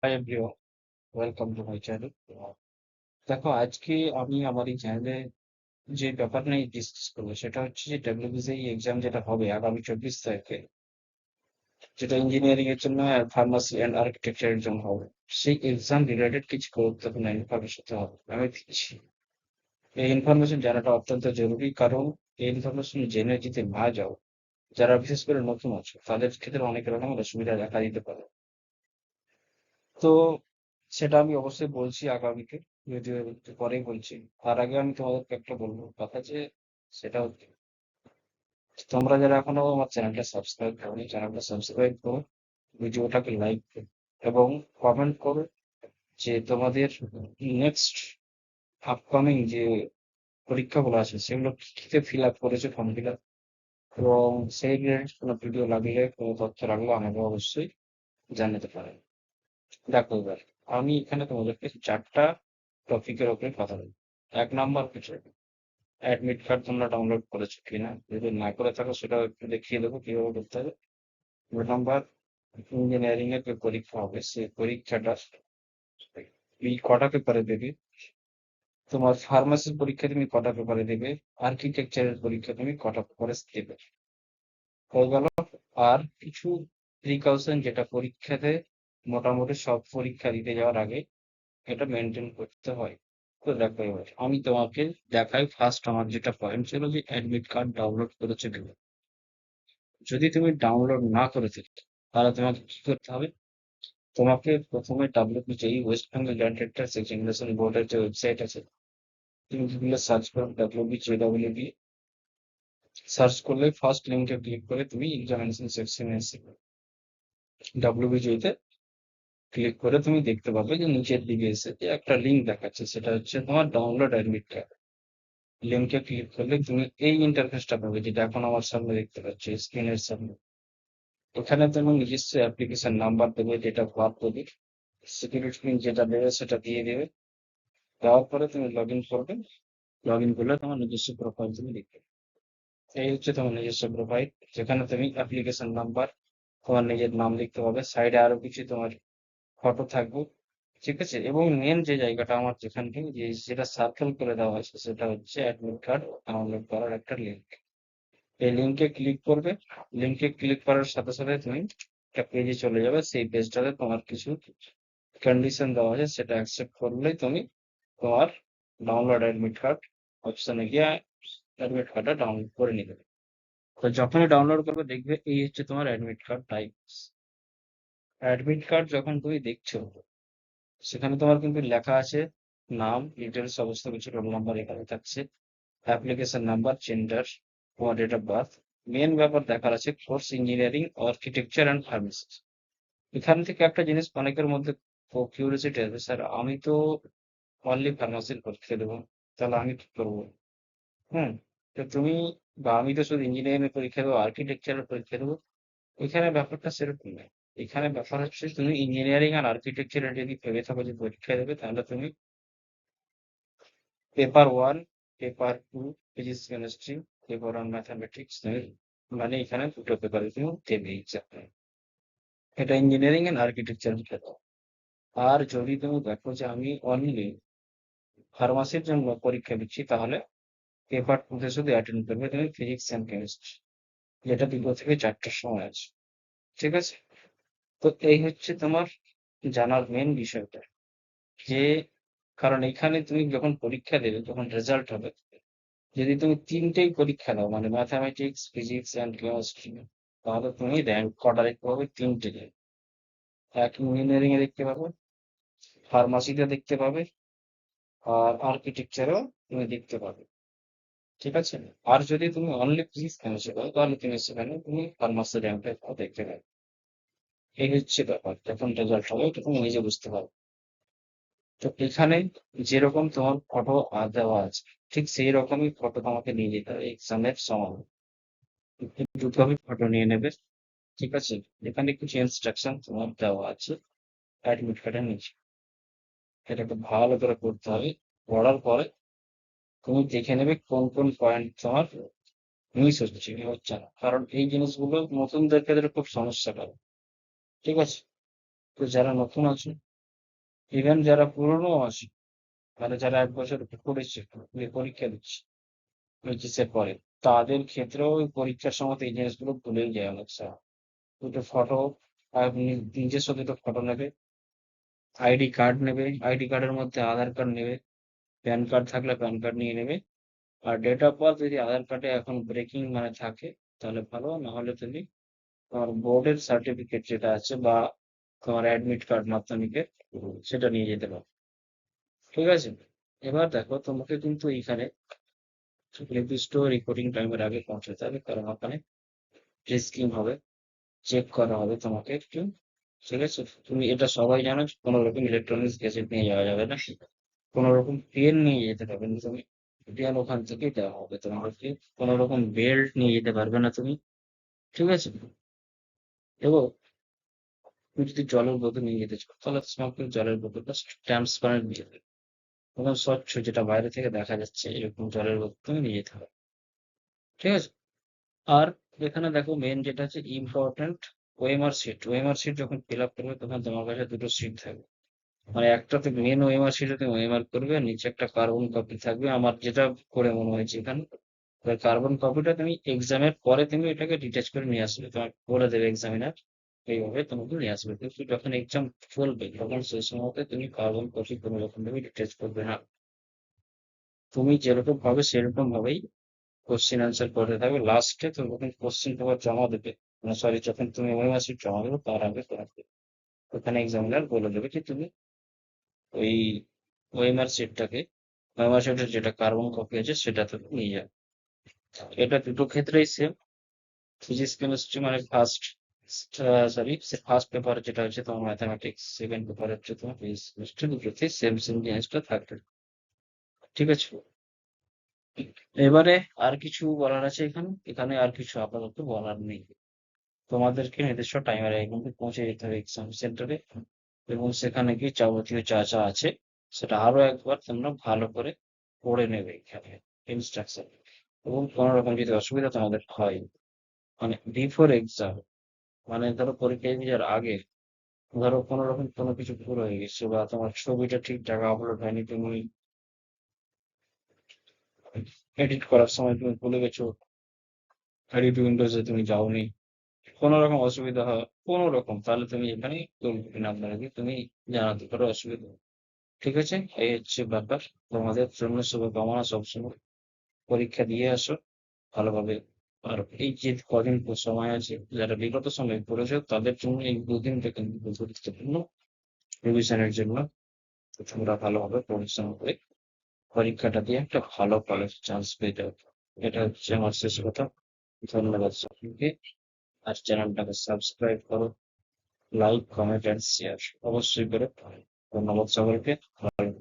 Hi everyone, welcome to my channel. দেখো, আজকে আমি আমার এই চ্যানেলে যে ব্যাপার নিয়ে ডিসকাস করবো সেটা হচ্ছে যে ডাব্লিউবিসিএস এক্সাম যেটা হবে আগামী 24 তারিখে, যেটা ইঞ্জিনিয়ারিং এর জন্য আর ফার্মাসি অ্যান্ড আর্কিটেকচার এর জন্য হবে। সেই এক্সাম রিলেটেড কিছু গুরুত্বপূর্ণ ইনফরমেশন হবে, আমি দিচ্ছি। এই ইনফরমেশন জানাটা অত্যন্ত জরুরি, কারণ এই ইনফরমেশন জেনে যদি না যাও, যারা বিশেষ করে নতুন আছে তাদের ক্ষেত্রে অনেক রকমের অসুবিধা দেখা দিতে পারে। তো সেটা আমি অবশ্যই বলছি আগামীতে, যদিও একটু পরেই বলছি। তার আগে আমি তোমাদেরকে একটা বলবো কথা, যে সেটা হচ্ছে তোমরা যারা এখনো আমার চ্যানেলটা সাবস্ক্রাইব করোনি, চ্যানেলটা সাবস্ক্রাইব করো, ভিডিওটাকে লাইক করো এবং কমেন্ট করো যে তোমাদের নেক্সট আপকামিং যে পরীক্ষাগুলো আছে সেগুলো কিতে ফিল আপ করেছে, ফর্ম ফিল আপ, এবং সেই রিলেটেড কোনো ভিডিও লাগলে, কোনো তথ্য লাগলে আমাকে অবশ্যই জানাতে পারেন। দেখো, এবার আমি এখানে তোমাদেরকে 4টা টপিকের উপরে কথা বলবো। 1 নাম্বার হচ্ছে অ্যাডমিট কার্ড তোমরা ডাউনলোড করেছো কিনা, যদি না করে থাকো সেটাও একটু দেখিয়ে দেবো কিভাবে করতে হবে। 2 নাম্বার, ইঞ্জিনিয়ারিং এর যে পরীক্ষা হবে সেই পরীক্ষাটা তুমি কটা পেপারে দেবে, তোমার ফার্মাসির পরীক্ষা তুমি কটা পেপারে দেবে, আর্কিটেকচারের পরীক্ষা তুমি কটা পেপারে দেবে, হয়ে গেল। আর কিছু প্রিকশন যেটা পরীক্ষাতে মোটামুটি সব পরীক্ষা দিতে যাওয়ার আগে এটা মেনটেন করতে হয়। তো দেখো, এবার আমি তোমাকে দেখাই। ফার্স্ট আমার যেটা পয়েন্ট ছিল যে অ্যাডমিট কার্ড ডাউনলোড করেছে কিনা। যদি তুমি ডাউনলোড না করে থাকো তাহলে তোমাকে কি করতে হবে, তোমাকে প্রথমে WBJEE, West Bengal joint entrance examination বোর্ডের যে ওয়েবসাইট আছে, তুমি গুগলে সার্চ করো ডাব্লিউবিজেডব্লিউবি, সার্চ করলে ফার্স্ট লিঙ্কে ক্লিক করে তুমি এক্সামিনেশন সেকশনে এসে ডাব্লিউবিজেতে ক্লিক করে তুমি দেখতে পাবে যে নিচের দিকে এসে যে একটা লিঙ্ক দেখাচ্ছে, সেটা হচ্ছে তোমার ডাউনলোড অ্যাডমিট কার্ড। লিঙ্কে ক্লিক করলে তুমি এই ইন্টারফেসটা পাবে, যেটা এখন আমার সামনে দেখতে পাচ্ছ স্ক্রিনের সামনে। এখানে তুমি নিজস্ব অ্যাপ্লিকেশন নাম্বার দেবে, ডেট অফ বার্থ দেবে, সিকিউরিটি পিন যেটা দেবে সেটা দিয়ে দেবে। দেওয়ার পরে তুমি লগ ইন করবে। লগ ইন করলে তোমার নিজস্ব প্রোফাইল তুমি দেখবে। এই হচ্ছে তোমার নিজস্ব প্রোফাইল, যেখানে তুমি অ্যাপ্লিকেশন নাম্বার, তোমার নিজের নাম লিখতে পাবে, সাইডে আরো কিছু তোমার ফটো থাকবে। ঠিক আছে, এবং মেন যে জায়গাটা আমার যেখান থেকে যেটা সার্কেল করে দেওয়া হয়েছে সেটা হচ্ছে অ্যাডমিট কার্ড ডাউনলোড করার একটা লিঙ্ক। এই লিঙ্কে ক্লিক করবে। লিঙ্কে ক্লিক করার সাথে সাথে তুমি একটা পেজে চলে যাবে। সেই পেজটাতে তোমার কিছু কন্ডিশন দেওয়া আছে, সেটা অ্যাকসেপ্ট করলেই তুমি তোমার ডাউনলোড অ্যাডমিট কার্ড অপশনে গিয়ে অ্যাডমিট কার্ডটা ডাউনলোড করে নিবে। তো যখনই ডাউনলোড করবে দেখবে এই হচ্ছে তোমার admit card type. Admit card যখন তুমি দেখছো, সেখানে তোমার কিন্তু লেখা আছে নাম, ডিটেলস, সমস্ত কিছু, রোল নাম্বার এখানে থাকছে, অ্যাপ্লিকেশন নাম্বার, জেন্ডার, তোমার ডেট অফ বার্থ। মেন ব্যাপার দেখার আছে course engineering, architecture and pharmacy. এখান থেকে একটা জিনিস অনেকের মধ্যে কিউরিয়াসিটি আছে, স্যার আমি তো অনলি ফার্মাসির পরীক্ষা দেবো, তাহলে আমি কি করবো? হুম। তো তুমি, বা আমি তো শুধু ইঞ্জিনিয়ারিং এর পরীক্ষা দেবো, আর্কিটেকচারের পরীক্ষা দেবো, এখানে ব্যাপারটা সেরকম নয়। এখানে ব্যাপার হচ্ছে তুমি ইঞ্জিনিয়ারিং আর আর্কিটেকচারের যদি ভেবে থাকো যে পরীক্ষা দেবে, তাহলে তুমি paper 1, paper 2 physics chemistry, paper 1 mathematics, মানে এখানে দুটো পেপারে তুমি দেবে এক্সাম। এটা ইঞ্জিনিয়ারিং এন্ড আর্কিটেকচার ক্ষেত্রে। আর যদি তুমি দেখো যে আমি অনলি ফার্মাসির জন্য পরীক্ষা দিচ্ছি, তাহলে পেপার 2 তে শুধু অ্যাটেন্ড করবে তুমি ফিজিক্স এন্ড কেমিস্ট্রি, যেটা 2টো থেকে 4টের সময় আছে। ঠিক আছে, তো এই হচ্ছে তোমার জানার মেন বিষয়টা, যে কারণ এখানে তুমি যখন পরীক্ষা দেবে, যখন রেজাল্ট হবে, যদি তুমি 3টেই পরীক্ষা দাও, মানে ম্যাথামেটিক্স, ফিজিক্স অ্যান্ড কেমিস্ট্রি, তাহলে তুমি র্যাঙ্ক কটা দেখতে পাবে? 3টে। এক ইঞ্জিনিয়ারিং এ দেখতে পাবে, ফার্মাসিতে দেখতে পাবে, আর আর্কিটেকচারেও তুমি দেখতে পাবে। ঠিক আছে, আর যদি তুমি অনলি ফিজিক্স কেমিস্ট্রি দাও, তাহলে তুমি সেখানে তুমি ফার্মাসি র্যাঙ্কটা দেখতে পাবে। এই হচ্ছে ব্যাপার, যখন রেজাল্ট হবে তখন তুমি নিজে বুঝতে পারবে। তো এখানে যেরকম তোমার ফটো দেওয়া আছে, ঠিক সেই রকমই ফটো তোমাকে নিয়ে যেতে হবে এক্সামের সময়। 2 কপি ফটো নিয়ে নেবে। ঠিক আছে, এখানে কিছু ইনস্ট্রাকশন তোমার দেওয়া আছে অ্যাডমিট কার্ডের নিচে, এটাকে ভালো করে পড়তে হবে। পড়ার পরে তুমি দেখে নেবে কোন কোন পয়েন্ট তোমার মিস হচ্ছে কি হচ্ছে না, কারণ এই জিনিসগুলো নতুনদের ক্ষেত্রে খুব সমস্যা করে। ঠিক আছে, তো যারা নতুন আছে ইভেন যারা পুরনো আছে, মানে যারা 1 বছর করেছে, পরীক্ষা দিচ্ছে এইচএসের পরে, তাদের ক্ষেত্রেও ওই পরীক্ষার সময় তো এই জিনিসগুলো ভুলেই যায় অনেক সময়। দুটো ফটো, আর নিজস্ব দুটো ফটো নেবে, আইডি কার্ড নেবে, আইডি কার্ডের মধ্যে আধার কার্ড নেবে, প্যান কার্ড থাকলে প্যান কার্ড নিয়ে নেবে। আর ডেট অফ বার্থ যদি আধার কার্ডে এখন ব্রেকিং মানে থাকে তাহলে ভালো, না হলে তুমি তোমার বোর্ডের সার্টিফিকেট যেটা আছে বা তোমার অ্যাডমিট কার্ড মাধ্যমিকের, সেটা নিয়ে যেতে পারো। ঠিক আছে? এবার দেখো, তোমাকে কিন্তু এইখানে নির্দিষ্ট রিপোর্টিং টাইমের আগে পৌঁছাতে হবে, কারণ ওখানে রিস্কিং হবে, চেক করা হবে তোমাকে একটু। ঠিক আছে? তুমি এটা সবাই জানো যে কোনো রকম ইলেকট্রনিক্স গ্যাজেট নিয়ে যাওয়া যাবে না, কোনো রকম পেন নিয়ে যেতে পারবে না তুমি, পেন ওখান থেকেই দেওয়া হবে তোমাকে। কোনো রকম বেল্ট নিয়ে যেতে পারবে না তুমি। ঠিক আছে? এবং তুমি যদি জলের বোতল নিয়ে যেতে চাও তাহলে তোমাকে জলের বোতলটা ট্রান্সপারেন্ট দিয়ে দেবে, একদম স্বচ্ছ, যেটা বাইরে থেকে দেখা যাচ্ছে এরকম জলের বোতল তুমি নিয়ে যেতে হবে। ঠিক আছে? আর এখানে দেখো, মেন যেটা হচ্ছে important, OMR sheet. OMR sheet যখন ফিল আপ করবে তখন তোমার কাছে দুটো শিট থাকবে, মানে একটাতে মেন ওএমআর শিটে তুমি ওএমআর করবে, আর নিচে একটা কার্বন কপি থাকবে। আমার যেটা করে মনে হয়েছে এখানে, কার্বন কপিটা তুমি এক্সামের পরে তুমি এটাকে ডিটাচ করে নিয়ে আসবে, তোমাকে বলে দেবে এক্সামিনার, এইভাবে তোমাকে নিয়ে আসবে। কিন্তু যখন এক্সাম চলবে তখন সেই সময়তে তুমি কার্বন কপি কোনো রকম ভাবে ডিটাচ করবে না, তুমি যেরকম ভাবে সেরকম ভাবেই কোশ্চেন আনসার করতে থাকবে। লাস্টে তুমি যখন কোশ্চেন পেপার জমা দেবে, মানে সরি, যখন তুমি ওএমআর শিট জমা দেবে তার আগে তোমাকে ওখানে এক্সামিনার বলে দেবে কি তুমি ওই ওএমআর শিটটাকে, ওএমআর শিটের যেটা কার্বন কপি আছে সেটা তুমি নিয়ে যাবে। এটা দুটো ক্ষেত্রেই সেম। ফিজিক্স কেমিস্ট্রি মানে ফার্স্ট, সরি, ফার্স্ট পেপার যেটা হচ্ছে তোমার ম্যাথামেটিক্স, সেকেন্ড পেপার হচ্ছে তোমার ফিজিক্স কেমিস্ট্রি, দুটোতেই সেম সেম জিনিসটা থাকবে। ঠিক আছে? এবারে আর কিছু বলার আছে এখানে? এখানে আর কিছু আপাতত বলার নেই। তোমাদেরকে নির্দিষ্ট টাইমের আগে কিন্তু পৌঁছে যেতে হবে এক্সাম সেন্টারে, এবং সেখানে গিয়ে যাবতীয় যা যা আছে সেটা আরো একবার তোমরা ভালো করে পড়ে নেবে এখানে ইনস্ট্রাকশন। এবং কোনো রকম যদি অসুবিধা তোমাদের হয়, মানে বিফোর এক্সাম, মানে ধরো পরীক্ষা দেওয়ার আগে, ধরো কোনো রকম কোনো কিছু ভুল হয়ে গেছে বা তোমার ছবিটা ঠিকঠাক আপলোড হয়নি, তুমি এডিট করার সময় তুমি ভুলে গেছো, এডিট উইন্ডোজে তুমি যাওনি, কোনো রকম অসুবিধা হয় কোনো রকম, তাহলে তুমি এখানে টোল ফ্রি নাম্বারে গিয়ে তুমি জানাতে পারো অসুবিধা। ঠিক আছে? এই হচ্ছে ব্যাপার। তোমাদের জন্য শুভকামনা সবসময়। পরীক্ষা দিয়ে আসো ভালোভাবে। আর এই যে কদিন সময় আছে, যারা বিগত সময় পড়েছে তাদের জন্য এই 2 দিনটা কিন্তু খুব গুরুত্বপূর্ণ রিভিশনের জন্য। তো তোমরা ভালোভাবে পরিশ্রম করে পরীক্ষাটা দিয়ে একটা ভালো কলেজ চান্স পেয়ে যাবে। এটা হচ্ছে আমার শেষ কথা। ধন্যবাদ সকলকে। আর চ্যানেলটাকে সাবস্ক্রাইব করো, লাইক, কমেন্ট এন্ড শেয়ার অবশ্যই করে। ধন্যবাদ সকলকে। ভালো